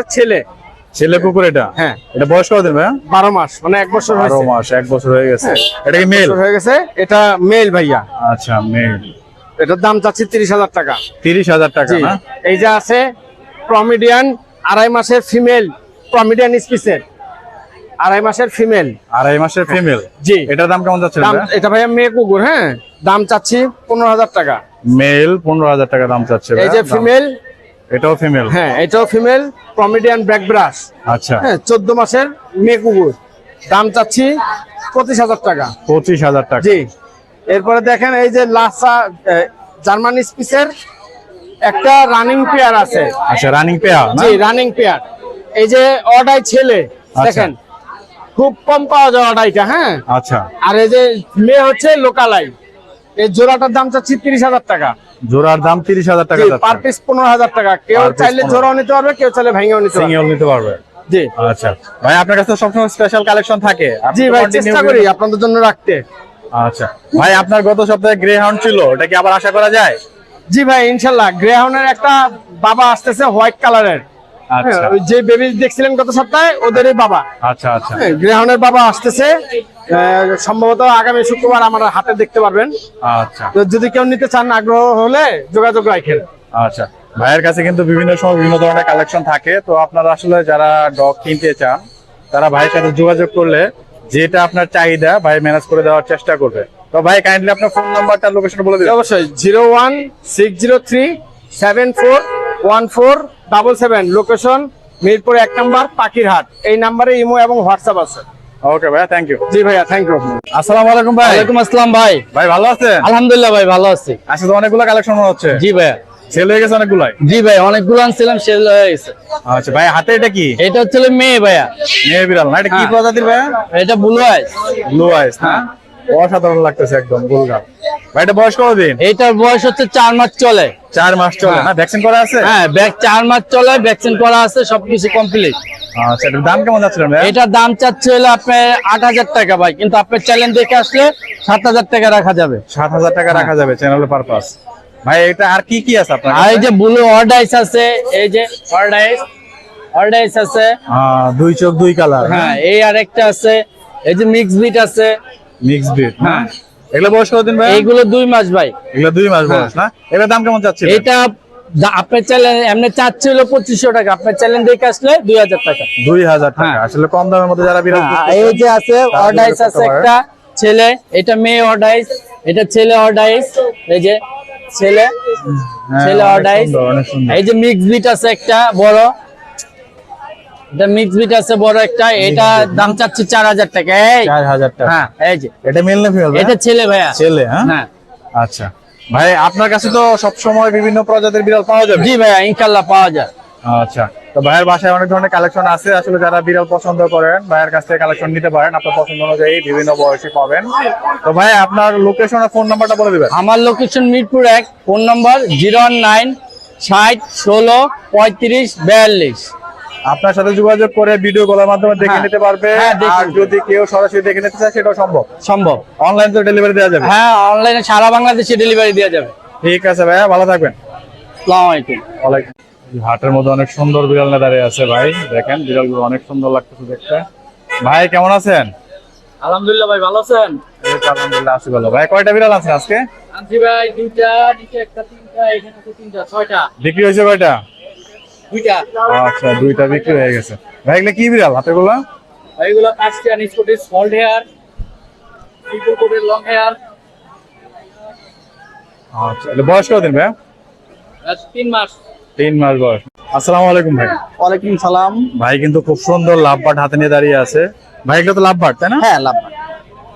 ছেলে কুকুর এটা? হ্যাঁ। এটা বয়স কতদিন ভাইয়া? 12 মাস, মানে 1 বছর 12 হয়েছে। মাস, 1 বছর হয়ে গেছে। এটা কি মেল? বছর হয়ে গেছে, এটা মেল ভাইয়া। আচ্ছা মেল। এটার দাম চাচ্ছি 30,000 টাকা। 30,000 টাকা জি। না? এই যে আছে প্রমিডিয়ান 2.5 মাসের ফিমেল, প্রমিডিয়ান স্পিসের 2.5 মাসের ফিমেল। 2.5 মাসের ফিমেল। জি। এটার দাম কেমন যাচ্ছে দাম ভাইয়া? এটা ভাইয়া মেয়ে কুকুর, হ্যাঁ, দাম চাচ্ছি 15,000 টাকা। মেল 15,000 টাকা দাম চাচ্ছে এই ভাইয়া। যে দাম- ফিমেল, এটাও ফিমেল? হ্যাঁ এটাও ফিমেল, প্রমিডিয়ান ব্ল্যাক ব্রাশ, আচ্ছা হ্যাঁ 14 মাসের মেয়ে কুকুর, দাম চাচ্ছি 25,000 টাকা। 25,000 টাকা। জি। এরপরে দেখেন এই যে লাসা জার্মান স্পিসের একটা রানিং পেয়ার আছে। আচ্ছা রানিং পেয়ার না? জি রানিং পেয়ার। এই যে অডাই ছেলে, দেখেন খুব কম পাওয়া যায় অডাইটা, হ্যাঁ। আচ্ছা আর এই যে মেয়ে হচ্ছে লোকালাই, এই জোড়াটার দাম চাচ্ছি 30,000 টাকা। জোড়ার দাম 30,000 টাকা যাচ্ছে। পার পিস 15,000 টাকা। কেউ Per piece চাইলে 15,000 জোড়াও নিতে পারবে, কেউ চাইলে ভেঙেও নিতে পারবে। সিঙ্গেল নিতে পারবে। জি আচ্ছা ভাই, আপনার কাছে তো সবসময় স্পেশাল কালেকশন থাকে? আপনি জি তো ভাই, continue চেষ্টা করি আপনাদের জন্য রাখতে। আচ্ছা ভাই, আপনার গত সপ্তাহে গ্রে হাউন্ড ছিল, এটা কি আবার আশা করা যায়? জি ভাই ইনশাল্লাহ, গ্রেহাউনের একটা বাবা আসতেছে হোয়াইট কালারের। আচ্ছা যে বেবি দেখছিলেন গত সপ্তাহে, ওদেরই বাবা। আচ্ছা আচ্ছা গ্রেহাউনের বাবা আসতেছে, সম্ভবত আগামী শুক্রবার আমার হাতে দেখতে পারবেন। আচ্ছা তো যদি কেউ নিতে চান, আগ্রহ হলে যোগাযোগ রাখেন। আচ্ছা। ভাইয়ের কাছে কিন্তু বিভিন্ন সময় বিভিন্ন ধরনের কালেকশন থাকে, তো আপনারা আসলে যারা ডগ কিনতে চান তারা ভাইয়ের সাথে যোগাযোগ করলে যেটা আপনার চাহিদা ভাই ম্যানেজ করে দেওয়ার চেষ্টা করবে। তো ভাই কাইন্ডলি আপনার ফোন নাম্বারটা, লোকেশন বলে দিন। অবশ্যই 01603741477, লোকেশন মিরপুর 1 নম্বর পাখিরহাট। এই নাম্বারে ইমো এবং হোয়াটসঅ্যাপ আছে। ওকে ভাইয়া, থ্যাংক ইউ। জি ভাইয়া, থ্যাংক ইউ। আসসালামু আলাইকুম ভাই। ওয়ালাইকুম আসসালাম ভাই। ভাই ভালো আছেন? আলহামদুলিল্লাহ ভাই, ভালো আছি। আজকে তো অনেকগুলো কালেকশন মনে হচ্ছে। জি ভাইয়া। সেল হয়ে গেছে অনেকগুলাই। জি ভাই, অনেকগুলো আনছিলাম, সেল হয়ে গেছে। আচ্ছা ভাই, হাতে এটা কি? এটা হচ্ছে মেয়ে ভাইয়া। মেয়ে বিড়াল না? এটা কি হ্যাঁ। প্রজাতির ভাইয়া? এটা ব্লু আইস। ব্লু আইস না? অসাধারণ লাগতেছে একদম গোলগাল। ভাই এটা বয়স কতদিন? এটার বয়স হচ্ছে 4 মাস চলে। 4 মাস চলে না? ভ্যাকসিন করা আছে? হ্যাঁ 4 মাস চলে, ভ্যাকসিন করা আছে, সবকিছু কমপ্লিট। আচ্ছা, এটার দাম কেমন যাচ্ছিলেন ভাই? এটার দাম চাচ্ছে হলো আপনার 8,000 টাকা ভাই, কিন্তু আপনার চ্যালেঞ্জ দেখে আসলে 7,000 টাকা রাখা যাবে। 7,000 টাকা রাখা যাবে চ্যানেলের পারপাস। ভাই এটা আর কি কি আছে আপনার আর এই কাছে? যে ব্লু অর্ডাইস আছে, এই যে অর্ডাইস আছে, 2 চোখ 2 কালার। হ্যাঁ এই আরেকটা আছে, এই যে মিক্স বিট আছে। Mix breed. হ্যাঁ। এগুলো বয়স কতদিন ভাই? এইগুলো 2 মাস ভাই। এগুলো 2 মাস বয়স না? এটার দাম কেমন যাচ্ছে? এটা আপনার চ্যালেঞ্জ এমনি চাচ্ছে হলো 2500 টাকা, আপনার চ্যালেঞ্জ দেখে আসলে 2,000 টাকা। 2,000 টাকা। হ্যাঁ। আসলে কম দামের মধ্যে যারা বিড়াল হ্যাঁ, খুঁজতেছেন, এই যে আছে তারা অর্ডাইস যোগাযোগ আছে করতে একটা ছেলে, এটা মেয়ে অর্ডাইস, এটা ছেলে অর্ডাইস, এই যে ছেলে হ্যাঁ, ছেলে অনেক অর্ডাইস। সুন্দর, অনেক সুন্দর। এই যে মিক্স বিট আছে একটা বড়, এটা মিক্স বিট আছে বড় একটা, এটা দাম চাচ্ছে 4,000 টাকা। এই 4,000 টাকা। হ্যাঁ এই যে এটা মেল না ফিমেল? এটা ছেলে ভাইয়া। ছেলে। হ্যাঁ হ্যাঁ আচ্ছা ভাই, আপনার কাছে তো সব সময় বিভিন্ন প্রজাতির বিড়াল পাওয়া যাবে? জি ভাইয়া, ইনশাআল্লাহ পাওয়া যায়। আচ্ছা, তো ভাইয়ের বাসায় অনেক ধরনের কালেকশন আছে। আসলে যারা বিড়াল পছন্দ করেন ভাইয়ের কাছ থেকে কালেকশন নিতে পারেন, আপনার পছন্দ অনুযায়ী বিভিন্ন বয়সী পাবেন। তো ভাই আপনার লোকেশন আর ফোন নাম্বারটা বলে দিবেন। আমার লোকেশন মিরপুর 1, ফোন নম্বর 019 60 16 35 42। আপনার সাথে যোগাযোগ করে ভিডিও কলের মাধ্যমে দেখে হ্যাঁ। নিতে পারবে। হ্যাঁ, দেখে আর নিতে যদি কেউ সরাসরি দেখে নিতে চায় সেটাও সম্ভব। সম্ভব। অনলাইন তো ডেলিভারি দেওয়া যাবে? হ্যাঁ অনলাইনে সারা বাংলাদেশে ডেলিভারি দেওয়া যাবে। ঠিক আছে ভাইয়া, ভালো থাকবেন। আসসালামু আলাইকুম। ওয়ালাইকুম। হাটের মধ্যে অনেক সুন্দর বিড়াল নিয়ে দাঁড়িয়ে আছে ভাই, দেখেন বিড়ালগুলো অনেক সুন্দর লাগতেছে দেখতে। ভাই কেমন আছেন? আলহামদুলিল্লাহ ভাই, ভালো আছেন? এই তো আলহামদুলিল্লাহ আছি ভালো। ভাই কয়টা বিড়াল আছেন আজকে? আনছি ভাই দুইটা, নিচে একটা, তিনটা, এখানে আছে তিনটা, ছয়টা। বিক্রি হয়েছে কয়টা? দুইটা। আচ্ছা, দুইটা বিক্রি হয়ে গেছে। ভাই এগুলো কি বিড়াল হাতের গুলো? এইগুলো Persian Scottish fold hair, triple কোটের লং হেয়ার। আচ্ছা, এগুলো বয়স কতদিন ভাই? 3 মাস। 3 মাস বয়স। আসসালামু আলাইকুম ভাই। ওয়ালাইকুম সালাম। ভাই কিন্তু খুব সুন্দর লাভবার্ড হাতে নিয়ে দাঁড়িয়ে আছে। ভাই এগুলো তো লাভবার্ড তাই না? হ্যাঁ, লাভ।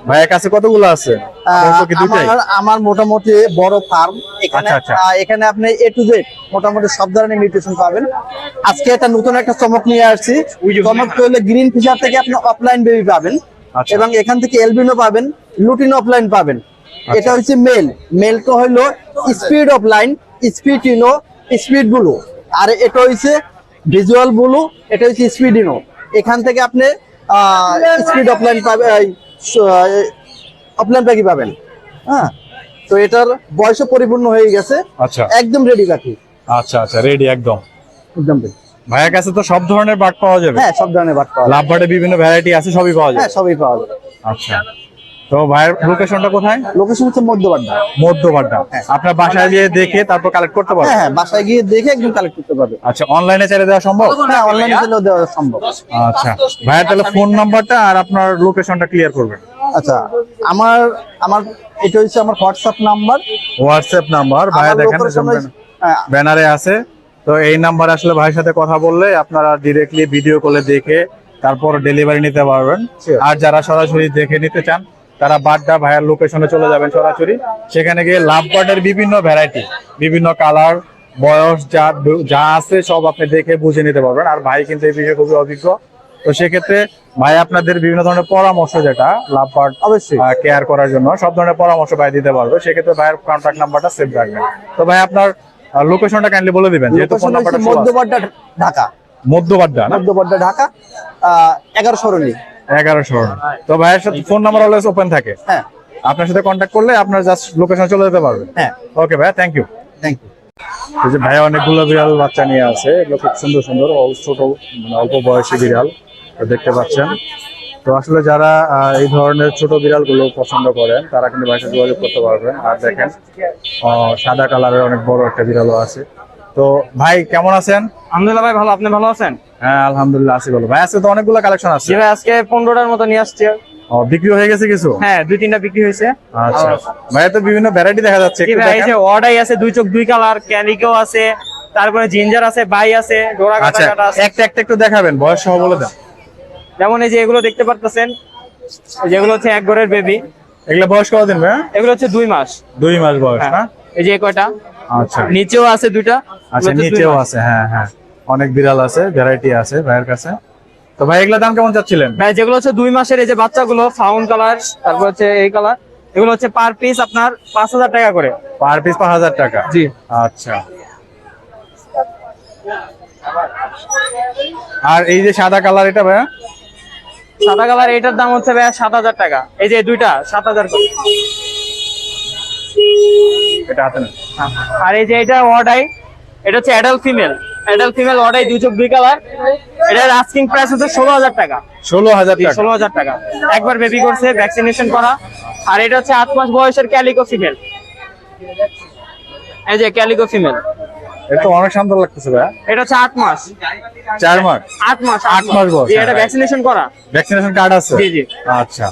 ভাইয়ের কাছে কতগুলো আছে? আপনার কি দুইটাই? আমার মোটামুটি বড় ফার্ম এখানে। আচ্ছা, আচ্ছা। এখানে আপনি এ টু জেড মোটামুটি সব ধরনের মিউটেশন পাবেন। আজকে একটা নতুন একটা চমক নিয়ে আসছি। চমক হলো গ্রিন ফিশার থেকে আপনি অফলাইন বেবি পাবেন, আচ্ছা। এবং এখান থেকে এলবিনো পাবেন, লুটিন অফলাইন পাবেন। এটা হচ্ছে মেল। মেল তো হলো speed offline, speed ino, speed blue. আর এটা হচ্ছে ভিজুয়াল ব্লু, এটা হচ্ছে স্পিড ইনো। এখান থেকে আপনি স্পিড অফলাইন পাবেন, অফলাইন পাখি পাবেন। হ্যাঁ, তো এটার বয়সও পরিপূর্ণ হয়ে গেছে, আচ্ছা একদম রেডি পাখি, আচ্ছা আচ্ছা, রেডি একদম। একদম ready। ভাইয়ের কাছে তো সব ধরনের বার্ড পাওয়া যাবে? হ্যাঁ, সব ধরনের বাট পাওয়া যায়। লাভবার্ডে বিভিন্ন ভ্যারাইটি আছে, সবই পাওয়া হ্যাঁ, যায়? সবই পাওয়া যায়। আচ্ছা, তো ভাইয়ের লোকেশনটা কোথায়? লোকেশন হচ্ছে মধ্যবাড্ডা। মধ্যবাড্ডা। আপনার বাসায় গিয়ে দেখে তারপর কালেক্ট করতে পারবেন? হ্যাঁ হ্যাঁ, বাসায় গিয়ে দেখে একদম কালেক্ট করতে পারবে। আচ্ছা, অনলাইনে চাইলে দেওয়া সম্ভব? হ্যাঁ, অনলাইনে দিলেও দেওয়া সম্ভব। আচ্ছা, ভাইয়ের তাহলে ফোন নাম্বারটা আর আপনার লোকেশনটা ক্লিয়ার করবেন। আচ্ছা, আমার আমার এটা হচ্ছে আমার হোয়াটসঅ্যাপ নাম্বার। হোয়াটসঅ্যাপ নাম্বার ভাইয়া দেখেন হ্যাঁ, ব্যানারে আছে। তো এই নাম্বারে আসলে ভাইয়ের সাথে কথা বললে আপনারা ডিরেক্টলি ভিডিও কলে দেখে তারপর ডেলিভারি নিতে পারবেন। আর যারা সরাসরি দেখে নিতে চান তারা বাড্ডা ভাইয়ের লোকেশনে চলে যাবেন সরাসরি। সেখানে গিয়ে লাভ বার্ডের বিভিন্ন ভ্যারাইটি, বিভিন্ন কালার, বয়স যা যা আছে সব আপনি দেখে বুঝে নিতে পারবেন। আর ভাই কিন্তু এই বিষয়ে খুবই অভিজ্ঞ। তো সেক্ষেত্রে ভাই আপনাদের বিভিন্ন ধরনের পরামর্শ, যেটা লাভ বার্ড অবশ্যই। কেয়ার করার জন্য সব ধরনের পরামর্শ ভাই দিতে পারবে। সেক্ষেত্রে ভাইয়ের কন্ট্যাক্ট নাম্বারটা সেভ রাখবেন। তো ভাই আপনার লোকেশনটা কাইন্ডলি বলে দিবেন, যেহেতু ফোন লোকেশন হচ্ছে নাম্বারটা মধ্যবাড্ডা, ঢাকা। মধ্যবাড্ডা না? মধ্যবাড্ডা, ঢাকা 11 সরণি। 1100। তো ভাইয়ের সাথে ফোন নাম্বার অলওয়েজ ওপেন থাকে, হ্যাঁ আপনার সাথে কন্ট্যাক্ট করলে আপনার জাস্ট লোকেশনে চলে যেতে পারবেন। হ্যাঁ, ওকে ভাইয়া, থ্যাংক ইউ। Thank you. এই যে ভাইয়া অনেকগুলো বিড়াল বাচ্চা নিয়ে আছে, এগুলো খুব সুন্দর সুন্দর ছোট, মানে অল্প বয়সী বিড়াল তো দেখতে পাচ্ছেন। তো আসলে যারা এই ধরনের ছোট বিড়াল গুলো পছন্দ করেন তারা কিন্তু ভাইয়ের সাথে যোগাযোগ করতে পারবেন। আর দেখেন সাদা কালারের অনেক বড় একটা বিড়ালও আছে। তো ভাই কেমন আছেন? আলহামদুলিল্লাহ ভাই, ভালো। আপনি ভালো আছেন? হ্যাঁ আলহামদুলিল্লাহ আছি ভালো। ভাই আজকে তো অনেকগুলো কালেকশন আছে। জি ভাই, আজকে 15টার মতো নিয়ে আসছি। বিক্রি হয়ে গেছে কিছু? হ্যাঁ, 2-3টা বিক্রি হয়েছে। আচ্ছা, ভাইয়া তো বিভিন্ন ভ্যারাইটি দেখা যাচ্ছে, জি একটু ভাই, এই দেখান। যে অর্ডাই আছে, 2 চোখ 2 কালার, ক্যালিকো আছে, তারপরে জিঞ্জার আছে, বাই আছে, ডোরা কাটা আচ্ছা, কাটা আছে। একটা একটা একটু দেখাবেন, বয়স সহ বলে দেন। যেমন এই যে এগুলো দেখতে পারতেছেন, যেগুলো হচ্ছে এক ঘরের বেবি। এগুলো বয়স কতদিন ভাইয়া? এগুলো হচ্ছে 2 মাস। 2 মাস বয়স না? এই যে কয়টা, আচ্ছা নিচেও আছে 2টা। আচ্ছা, নিচেও আছে। হ্যাঁ হ্যাঁ, অনেক বিড়াল আছে, ভ্যারাইটি আছে ভাইয়ের কাছে। তো ভাই এগুলোর দাম কেমন চাচ্ছিলেন? ভাই যেগুলো হচ্ছে 2 মাসের এই যে বাচ্চাগুলো, ফাউন্ড কালার, তারপর হচ্ছে এই কালার, এগুলো হচ্ছে পার পিস আপনার 5000 টাকা করে। পার পিস 5000 টাকা? জি। আচ্ছা, আর এই যে সাদা কালার এটা ভাইয়া? সাদা কালার এটার দাম হচ্ছে ভাই 7000 টাকা। এই যে দুইটা 7000 করে। এটা হাতে নেন। আর এই যে এটা অর্ডাই, এটা হচ্ছে অ্যাডাল্ট ফিমেল। অ্যাডাল্ট ফিমেল অর্ডাই, 2 চোখ 2 কালার। এটার আস্কিং প্রাইস হচ্ছে 16000 টাকা। 16000 টাকা? 16000 টাকা। একবার বেবি করছে, ভ্যাকসিনেশন করা। আর এটা হচ্ছে 8 মাস বয়সের ক্যালিকো ফিমেল। এই যে ক্যালিকো ফিমেল, এটা তো অনেক সুন্দর লাগতেছে ভাইয়া। এটা হচ্ছে 8 মাস। 4 মাস? 8 মাস 8 মাস বয়স। জি, এটা ভ্যাকসিনেশন করা। ভ্যাকসিনেশন কার্ড আছে? জি জি। আচ্ছা,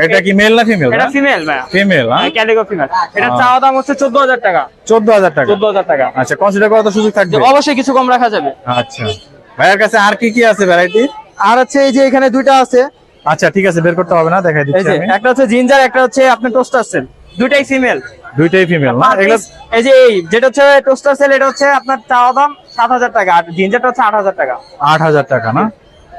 এটা কি মেল না ফিমেল? এটা ফিমেল ভাই, ফিমেল। হ্যাঁ, ক্যালিকো ফিমেল। এটা চাওয়া দাম হচ্ছে 14000 টাকা। 14000 টাকা? 14000 টাকা। আচ্ছা, কনসিডার করার তো সুযোগ থাকবে? অবশ্যই কিছু কম রাখা যাবে। আচ্ছা, ভাইয়ের কাছে আর কি কি আছে ভ্যারাইটি? আর হচ্ছে এই যে এখানে 2টা আছে। আচ্ছা ঠিক আছে, বের করতে হবে না, দেখাই এই দিচ্ছি যে আমি। একটা হচ্ছে জিঞ্জার, একটা হচ্ছে আপনার টোস্টার সেল। দুইটাই ফিমেল। দুইটাই ফিমেল না? এগুলো এই যে এই যেটা হচ্ছে টোস্টার সেল, এটা হচ্ছে আপনার চাওয়া দাম 7000 টাকা, আর জিঞ্জারটা হচ্ছে 8000 টাকা। 8000 টাকা না?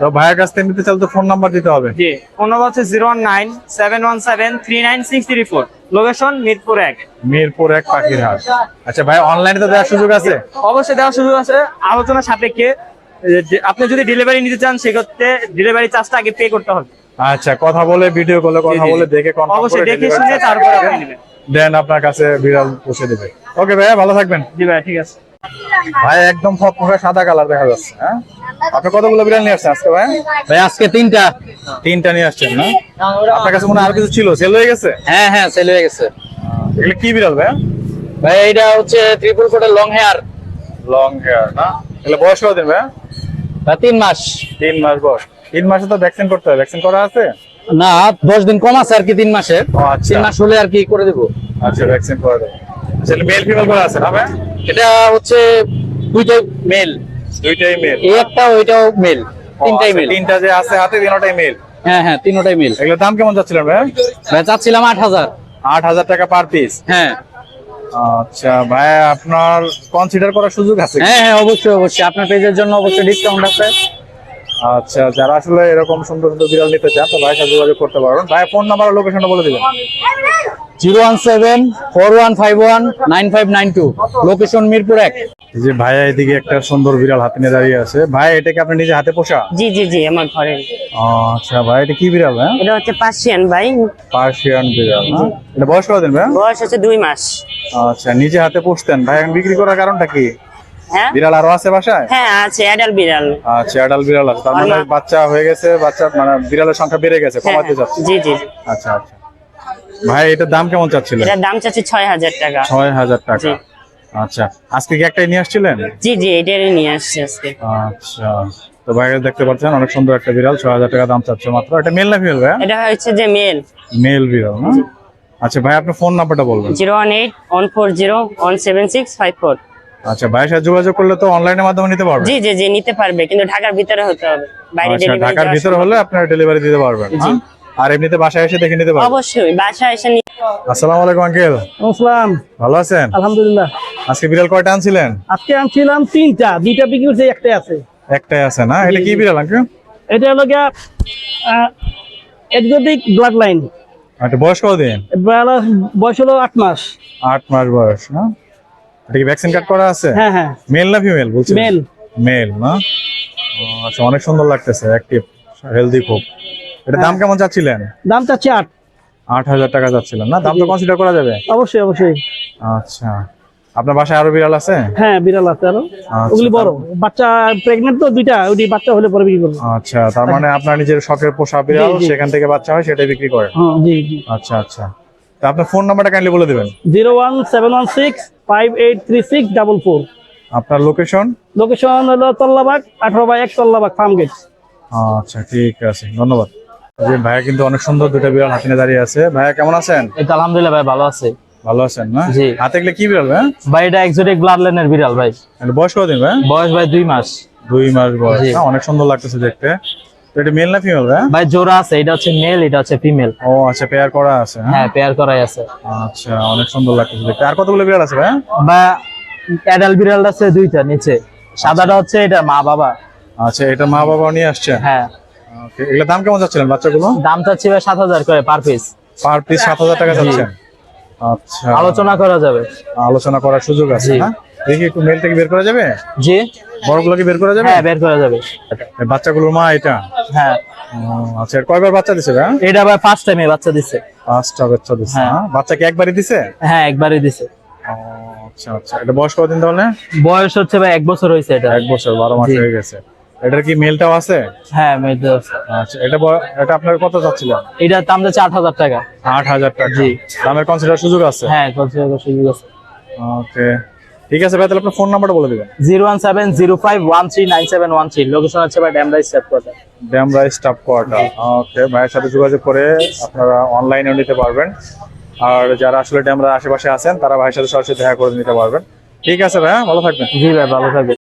তো ভাইয়ের কাছ থেকে নিতে চাইলে তো ফোন নাম্বার দিতে হবে। জি, ফোন নাম্বার হচ্ছে 019-717-39634। লোকেশন মিরপুর 1। মিরপুর 1 পাখির হাট। আচ্ছা ভাই, অনলাইনে তো দেওয়ার সুযোগ আছে? অবশ্যই দেওয়ার সুযোগ আছে, আলোচনা সাপেক্ষে। আপনি যদি ডেলিভারি নিতে চান সেক্ষেত্রে ডেলিভারি চার্জটা আগে পে করতে হবে। আচ্ছা, কথা বলে ভিডিও কলে কথা বলে দেখে কনফার্ম অবশ্যই করে দেখে delivery শুনে charge তারপরে আপনি নেবেন। দেন আপনার কাছে বিড়াল পৌঁছে দেবে। ওকে ভাইয়া, ভালো থাকবেন। জি ভাই, ঠিক আছে। ভাই একদম ফকফকে সাদা কালার দেখা যাচ্ছে। হ্যাঁ, আপনি কতগুলো বিড়াল নিয়ে আসছেন আজকে ভাই? ভাই আজকে তিনটা নিয়ে আসছেন না? আপনার কাছে মনে হয় আর কিছু ছিল, সেল হয়ে গেছে? হ্যাঁ সেল হয়ে গেছে। এগুলো কি বিড়াল ভাই? ভাই এটা হচ্ছে ট্রিপল কোটের লং হেয়ার। লং হেয়ার না? এগুলো বয়স কতদিন ভাই? ভাই 3 মাস। 3 মাস বয়স। 3 মাসে তো ভ্যাকসিন করতে হয়, ভ্যাকসিন করা আছে? না 10 দিন কম আছে আর কি 3 মাসের। ও আচ্ছা। 3 মাস হলে আর কি করে দেবো। আচ্ছা, ভ্যাকসিন করে দেবো। আচ্ছা, মেল ফিমেল করা আছে না ভাই? এটা হচ্ছে দুইটাই মেল, দুইটাই মেল। এই একটা ওইটাও মেল, তিনটাই মেল। তিনটা যে আছে হাতে তিনটাই মেল। হ্যাঁ তিনটাই মেল। এগুলোর দাম কেমন যাচ্ছিলেন ভাই? ভাই চাচ্ছিলাম 8000। 8,000 টাকা পার পিস। হ্যাঁ আচ্ছা ভাই, আপনার কনসিডার করার সুযোগ আছে? হ্যাঁ অবশ্যই আপনার পেজের জন্য অবশ্যই ডিসকাউন্ট আছে। আচ্ছা, যারা আসলে এরকম সুন্দর সুন্দর বিড়াল নিতে চান তো ভাইয়ের সাথে যোগাযোগ করতে পারবেন। ভাই ফোন নাম্বার আর লোকেশনটা বলে দিবেন। 01741519592, লোকেশন মিরপুর 1। যে ভাইয়া এদিকে একটা সুন্দর বিড়াল হাতে নিয়ে দাঁড়িয়ে আছে। ভাই এটাকে আপনি নিজে হাতে পোষা? জি জি জি আমার ঘরে। আচ্ছা ভাই, এটা কি বিড়াল ভাই? এটা হচ্ছে পার্সিয়ান ভাই। পার্সিয়ান বিড়াল না? এটা বয়স কতদিন ভাই? বয়স হচ্ছে 2 মাস। আচ্ছা, নিজে হাতে পুষতেন ভাই, এখন বিক্রি করার কারণটা কি? হ্যাঁ বিড়াল আরো আছে বাসায়? হ্যাঁ আছে অ্যাডাল্ট বিড়াল। আচ্ছা, অ্যাডাল্ট বিড়াল আছে, তার মানে বাচ্চা হয়ে গেছে, বাচ্চা মানে বিড়ালের সংখ্যা বেড়ে গেছে, হ্যাঁ, কমাতে যাচ্ছে। জি জি। আচ্ছা আচ্ছা ভাই, এটার দাম কেমন চাচ্ছিলেন? এটার দাম চাচ্ছি 6000 টাকা। 6,000 টাকা। জি। আচ্ছা, আজকে কি একটাই নিয়ে আসছিলেন? জি জি এটারই নিয়ে আসছি আজকে। আচ্ছা, তো ভাই দেখতে পাচ্ছেন অনেক সুন্দর একটা বিড়াল, 6,000 টাকা দাম চাচ্ছে মাত্র। এটা মেল না ফিমেল ভাই? এটা হচ্ছে যে মেল। মেল বিড়াল না? আচ্ছা ভাই, আপনার ফোন নাম্বারটা বলবেন। 01814017654। আচ্ছা, ভাইয়ের সাথে যোগাযোগ করলে তো অনলাইনের মাধ্যমে নিতে পারবেন? জি জি জি নিতে পারবে, কিন্তু ঢাকার ভিতরে হতে হবে, বাইরে আচ্ছা, ডেলিভারি ঢাকার ভিতরে হলে আপনারা ডেলিভারি দিতে পারবেন। জি। হ্যাঁ? আর এমনিতে বাসায় এসে দেখে নিতে পারবেন? অবশ্যই বাসায় এসে আসসালামু আলাইকুম আঙ্কেল, আসসালাম, ভালো আছেন? আলহামদুলিল্লাহ। আজকে বিড়াল কয়টা আনছিলেন? আজকে আনছিলাম 3টা, 2টা বিক্রি করছে, একটাই আছে। একটাই আছে না? এটা কি বিড়াল আঙ্কেল? এটা হলো গিয়া এক্সোটিক ব্লাড লাইন। এটা বয়স কতদিন? বয়স হলো 8 মাস। 8 মাস বয়স না? এটা কি ভ্যাকসিন কার্ড করা আছে? হ্যাঁ মেল না ফিমেল বলছেন? মেল। মেল না? ও, আচ্ছা, অনেক সুন্দর লাগতেছে, অ্যাক্টিভ, হেলদি খুব। এটা দাম কেমন চাচ্ছিলেন? দাম চাচ্ছি 8,000 টাকা চাচ্ছিলেন না? দাম তো কনসিডার করা যাবে? অবশ্যই। আচ্ছা, আপনার বাসায় আরো বিড়াল আছে? হ্যাঁ বিড়াল আছে আরো, আচ্ছা, ওগুলি বড় বাচ্চা, প্রেগনেন্ট তো 2টা, ওই বাচ্চা হলে পরে বিক্রি করবো। আচ্ছা, তার মানে আপনার নিজের শখের পোষা বিড়াল, জি। সেখান থেকে বাচ্চা হয় সেটাই বিক্রি করেন? হ্যাঁ জি। আচ্ছা আচ্ছা, তা আপনার ফোন নাম্বারটা কাইন্ডলি বলে দিবেন। 01716583644। আপনার লোকেশন? লোকেশন হলো তল্লাবাগ, 18/1 তল্লাবাগ ফার্ম গেট। আচ্ছা, ঠিক আছে, ধন্যবাদ। যে ভাইয়া কিন্তু অনেক সুন্দর দুটো বিড়াল হাতে নিয়ে দাঁড়িয়ে আছে। ভাইয়া কেমন আছেন? এই তো আলহামদুলিল্লাহ ভাই ভালো আছে। ভালো আছেন না? জি। হাতে গেলে কি বিড়াল ভাই? ভাই এটা এক্সোটিক ব্লাড লাইনের বিড়াল ভাই। এটা বয়স কতদিন ভাই? বয়স ভাই 2 মাস। 2 মাস বয়স জি। না? অনেক সুন্দর লাগতেছে দেখতে। তো এটা মেল না ফিমেল ভাই? ভাই জোড়া আছে, এটা হচ্ছে মেল, এটা হচ্ছে ফিমেল। ও আচ্ছা, পেয়ার করা আছে। হ্যাঁ, হ্যাঁ পেয়ার করাই আছে। আচ্ছা, অনেক সুন্দর লাগতেছে দেখতে। আর কতগুলো বিড়াল আছে ভাই? বা অ্যাডাল্ট বিড়াল আছে 2টা নিচে, সাদাটা হচ্ছে এটা মা বাবা। আচ্ছা, এটা মা বাবা নিয়ে আসছে? হ্যাঁ। ওকে, এগুলোর দাম কেমন যাচ্ছিলেন বাচ্চাগুলো? দাম চাচ্ছি ভাই 7000 করে পার পিস। পার পিস 7,000 টাকা যাচ্ছেন? আচ্ছা, আলোচনা করা যাবে। আলোচনা করার সুযোগ আছে। জি। হ্যাঁ, দেখি একটু মেল থেকে বের করা যাবে? জি বড়গুলো কি বের করা যাবে? হ্যাঁ বের করা যাবে। এই বাচ্চাগুলোর মা এটা? হ্যাঁ ও, আচ্ছা, এর কয়বার বাচ্চা দিছে ভাই? এটা ভাই ফার্স্ট টাইমে বাচ্চা দিছে। 5টা বাচ্চা দিছে। হ্যাঁ। হ্যাঁ, বাচ্চা কি একবারই দিছে? হ্যাঁ একবারই দিছে। ও, আচ্ছা আচ্ছা, এটা বয়স কতদিন তাহলে? বয়স হচ্ছে ভাই 1 বছর হয়েছে এটা। 1 বছর 12 মাস জি। হয়ে গেছে। এটার কি মেলটাও আছে? হ্যাঁ মেয়েদের আছে। আচ্ছা, এটা আপনার কত চাচ্ছিলেন? এটার দাম যাচ্ছে 8000 টাকা। 8,000 টাকা। জি। দামের কনসিডার সুযোগ আছে? হ্যাঁ কনসিডার সুযোগ আছে। ওকে, ঠিক আছে ভাই, তাহলে আপনার ফোন নাম্বারটা বলে দিবেন। 01705139713, লোকেশন হচ্ছে ভাই ড্যামরাইজ সেটকোয়ার্টার। Demra staff quarter. ওকে, ভাইয়ের সাথে যোগাযোগ করে আপনারা অনলাইনেও নিতে পারবেন। আর যারা আসলে ড্যামরার আশেপাশে আছেন তারা ভাইয়ের সাথে সরাসরি দেখা করে নিতে পারবেন। ঠিক আছে ভাই, ভালো থাকবেন। জি ভাই ভালো থাকবে।